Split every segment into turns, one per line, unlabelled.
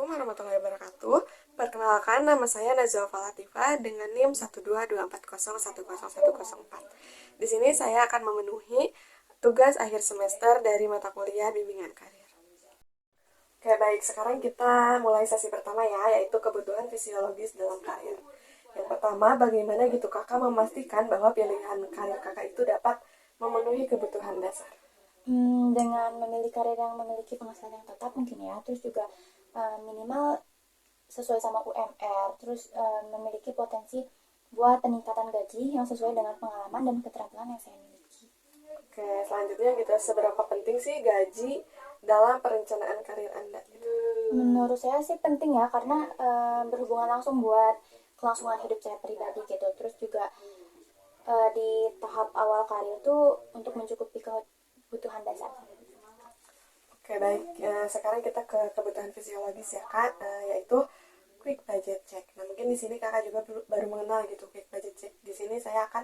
Assalamualaikum warahmatullahi wabarakatuh. Perkenalkan, nama saya Nazwa Falatifah dengan NIM 12240101004. Di sini saya akan memenuhi tugas akhir semester dari mata kuliah bimbingan karir. Oke, baik. Sekarang kita mulai sesi pertama ya, yaitu kebutuhan fisiologis dalam karir. Yang pertama, bagaimana gitu kakak memastikan bahwa pilihan karir kakak itu dapat memenuhi kebutuhan dasar?
Dengan memilih karir yang memiliki penghasilan yang tetap mungkin ya, terus juga minimal sesuai sama UMR, terus memiliki potensi buat peningkatan gaji yang sesuai dengan pengalaman dan keterampilan yang saya miliki.
Oke, selanjutnya gitu, seberapa penting sih gaji dalam perencanaan karir Anda?
Menurut saya sih penting ya, karena berhubungan langsung buat kelangsungan hidup saya pribadi gitu. Terus juga di tahap awal karir tuh untuk mencukupi kebutuhan dasar.
Oke, baik. Sekarang kita ke kebutuhan fisiologis ya, Kak, yaitu quick budget check. Nah, mungkin di sini Kakak juga baru mengenal gitu quick budget check. Di sini saya akan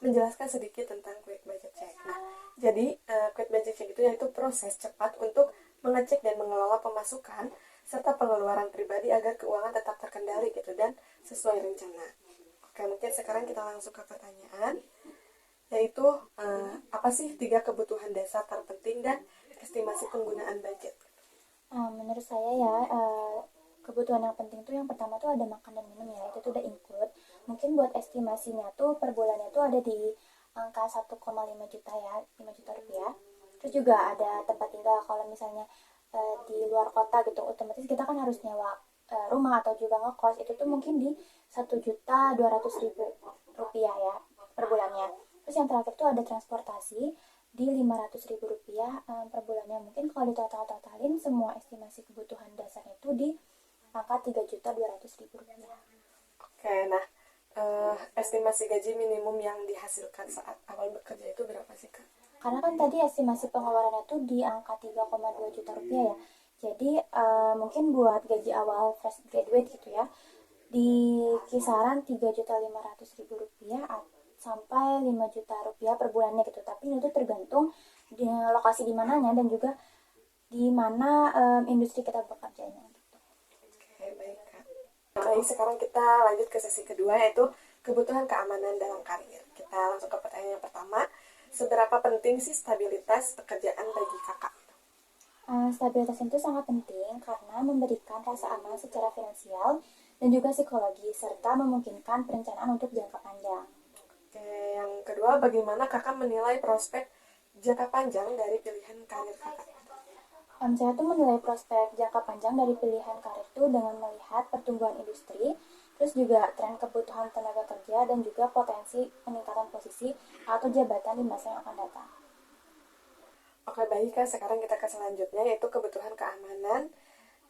menjelaskan sedikit tentang quick budget check. Nah, jadi quick budget check itu yaitu proses cepat untuk mengecek dan mengelola pemasukan serta pengeluaran pribadi agar keuangan tetap terkendali gitu dan sesuai rencana. Oke, mungkin sekarang kita langsung ke pertanyaan, yaitu apa sih 3 kebutuhan dasar terpenting dan estimasi penggunaan budget?
Menurut saya ya, kebutuhan yang penting tuh yang pertama tuh ada makan dan minum ya, itu tuh udah include. Mungkin buat estimasinya tuh per bulannya tuh ada di angka 1,5 juta ya, 5 juta rupiah. Terus juga ada tempat tinggal, kalau misalnya di luar kota gitu, otomatis kita kan harus nyewa rumah atau juga ngekos, itu tuh mungkin di 1.200.000 rupiah ya per bulannya. Terus yang terakhir tuh ada transportasi di 500.000 rupiah per bulannya. Mungkin kalau ditotal-totalin semua estimasi kebutuhan dasarnya itu di angka 3.200.000 rupiah.
Oke, nah estimasi gaji minimum yang dihasilkan saat awal bekerja itu berapa sih, Kak?
Karena kan tadi estimasi pengeluarannya tuh di angka 3,2 juta rupiah ya. Jadi mungkin buat gaji awal fresh graduate gitu ya, di kisaran 3.500.000 rupiah sampai 5 juta rupiah per bulannya gitu. Tapi itu tergantung di lokasi di mananya dan juga di mana industri kita bekerjanya gitu.
Oke, baik, Kak. Baik, sekarang kita lanjut ke sesi kedua, yaitu kebutuhan keamanan dalam karir. Kita langsung ke pertanyaan yang pertama. Seberapa penting sih stabilitas pekerjaan bagi kakak?
Stabilitas itu sangat penting karena memberikan rasa aman secara finansial dan juga psikologi, serta memungkinkan perencanaan untuk jangka panjang.
Oke, yang kedua, bagaimana kakak menilai prospek jangka panjang dari pilihan karir kakak?
Saya tuh menilai prospek jangka panjang dari pilihan karir itu dengan melihat pertumbuhan industri, terus juga tren kebutuhan tenaga kerja, dan juga potensi peningkatan posisi atau jabatan di masa yang akan datang.
Oke, baik, Kak. Sekarang kita ke selanjutnya, yaitu kebutuhan keamanan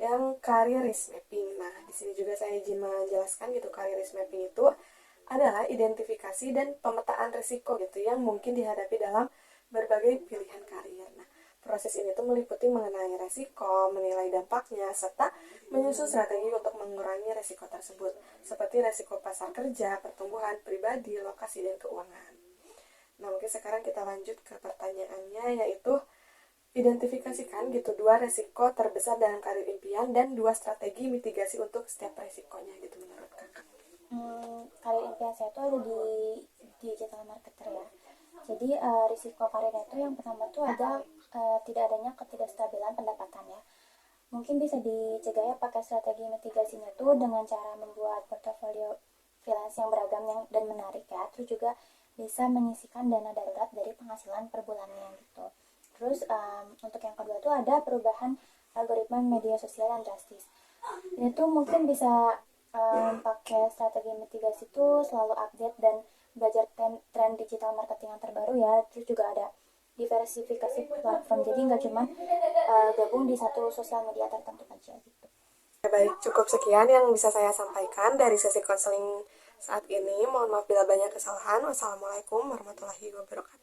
yang career risk mapping. Nah, di sini juga saya izin menjelaskan gitu, career risk mapping itu adalah identifikasi dan pemetaan risiko gitu yang mungkin dihadapi dalam berbagai pilihan karir. Nah, proses ini tuh meliputi mengenai risiko, menilai dampaknya, serta menyusun strategi untuk mengurangi risiko tersebut, seperti risiko pasar kerja, pertumbuhan pribadi, lokasi, dan keuangan. Nah, mungkin sekarang kita lanjut ke pertanyaannya, yaitu identifikasikan gitu 2 resiko terbesar dalam karir impian dan 2 strategi mitigasi untuk setiap resikonya gitu menurut kakak.
Karir impian saya itu ada di digital marketer ya. Jadi risiko karirnya itu yang pertama tuh ada tidak adanya ketidakstabilan pendapatan ya. Mungkin bisa dicegah ya pakai strategi mitigasinya tuh dengan cara membuat portofolio freelance yang beragam dan menarik ya. Terus juga bisa menyisihkan dana darurat dari penghasilan per bulannya gitu. Terus untuk yang kedua tuh ada perubahan algoritma media sosial yang drastis. Ini tuh mungkin bisa pakai strategi mitigasi itu selalu update dan belajar tren digital marketing yang terbaru ya. Terus juga ada diversifikasi platform, jadi nggak cuma gabung di satu sosial media tertentu aja gitu.
Baik, cukup sekian yang bisa saya sampaikan dari sesi konseling saat ini. Mohon maaf bila banyak kesalahan. Wassalamualaikum warahmatullahi wabarakatuh.